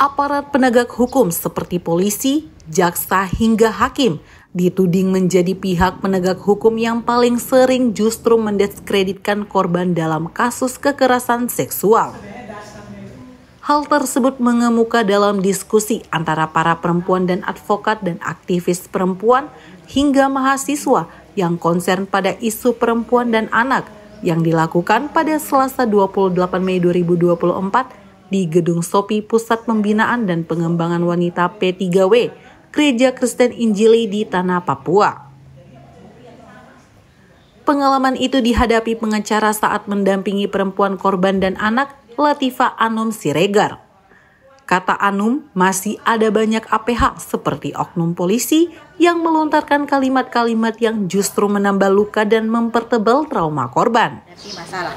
Aparat penegak hukum seperti polisi, jaksa hingga hakim dituding menjadi pihak penegak hukum yang paling sering justru mendiskreditkan korban dalam kasus kekerasan seksual. Hal tersebut mengemuka dalam diskusi antara para perempuan dan advokat dan aktivis perempuan hingga mahasiswa yang konsen pada isu perempuan dan anak yang dilakukan pada Selasa 28 Mei 2024 di Gedung Sopi Pusat Pembinaan dan Pengembangan Wanita P3W, Gereja Kristen Injili di Tanah Papua. Pengalaman itu dihadapi pengacara saat mendampingi perempuan korban dan anak, Latifah Anum Siregar. Kata Anum, masih ada banyak APH seperti oknum polisi yang melontarkan kalimat-kalimat yang justru menambah luka dan mempertebal trauma korban.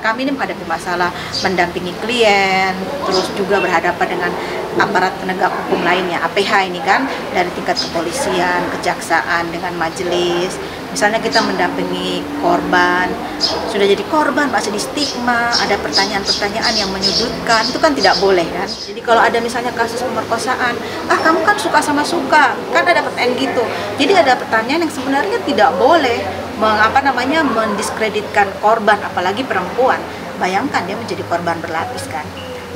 Kami ini menghadapi masalah mendampingi klien, terus juga berhadapan dengan aparat penegak hukum lainnya, APH ini kan, dari tingkat kepolisian, kejaksaan, dengan majelis. Misalnya kita mendampingi korban, sudah jadi korban masih di stigma, ada pertanyaan-pertanyaan yang menyudutkan, itu kan tidak boleh kan. Jadi kalau ada misalnya kasus pemerkosaan, kamu kan suka sama suka, kan ada pertanyaan gitu. Jadi ada pertanyaan yang sebenarnya tidak boleh mendiskreditkan korban, apalagi perempuan. Bayangkan dia menjadi korban berlapis kan.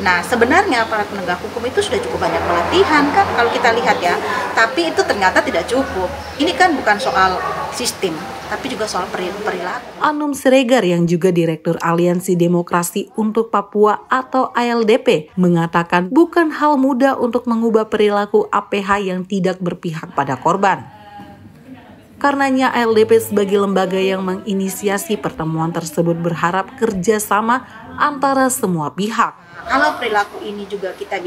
Nah, sebenarnya aparat penegak hukum itu sudah cukup banyak pelatihan kan kalau kita lihat ya. Tapi itu ternyata tidak cukup. Ini kan bukan soal sistem, tapi juga soal perilaku. Anum Siregar yang juga Direktur Aliansi Demokrasi untuk Papua atau ALDP mengatakan bukan hal mudah untuk mengubah perilaku APH yang tidak berpihak pada korban. Karenanya ALDP sebagai lembaga yang menginisiasi pertemuan tersebut berharap kerjasama antara semua pihak. Kalau perilaku ini juga kita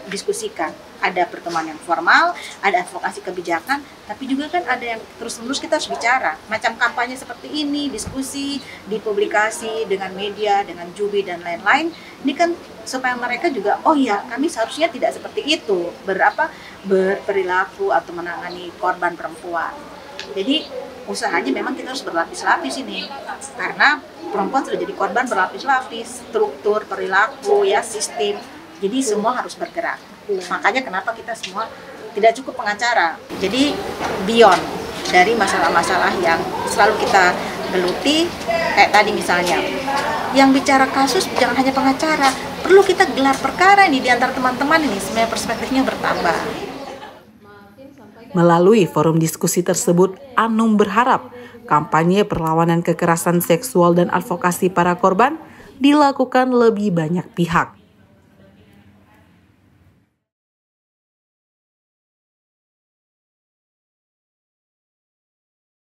diskusikan, ada pertemuan yang formal, ada advokasi kebijakan, tapi juga kan ada yang terus-menerus kita harus bicara. Macam kampanye seperti ini, diskusi, dipublikasi dengan media, dengan Jubi dan lain-lain. Ini kan supaya mereka juga, oh ya kami seharusnya tidak seperti itu, berperilaku atau menangani korban perempuan. Jadi usahanya memang kita harus berlapis-lapis ini, karena perempuan sudah jadi korban berlapis-lapis, struktur, perilaku, ya sistem. Jadi semua harus bergerak. Makanya kenapa kita semua tidak cukup pengacara. Jadi beyond dari masalah-masalah yang selalu kita geluti, kayak tadi misalnya, yang bicara kasus jangan hanya pengacara, perlu kita gelar perkara ini di antara teman-teman ini, sebenarnya perspektifnya bertambah. Melalui forum diskusi tersebut, Anum berharap kampanye perlawanan kekerasan seksual dan advokasi para korban dilakukan lebih banyak pihak.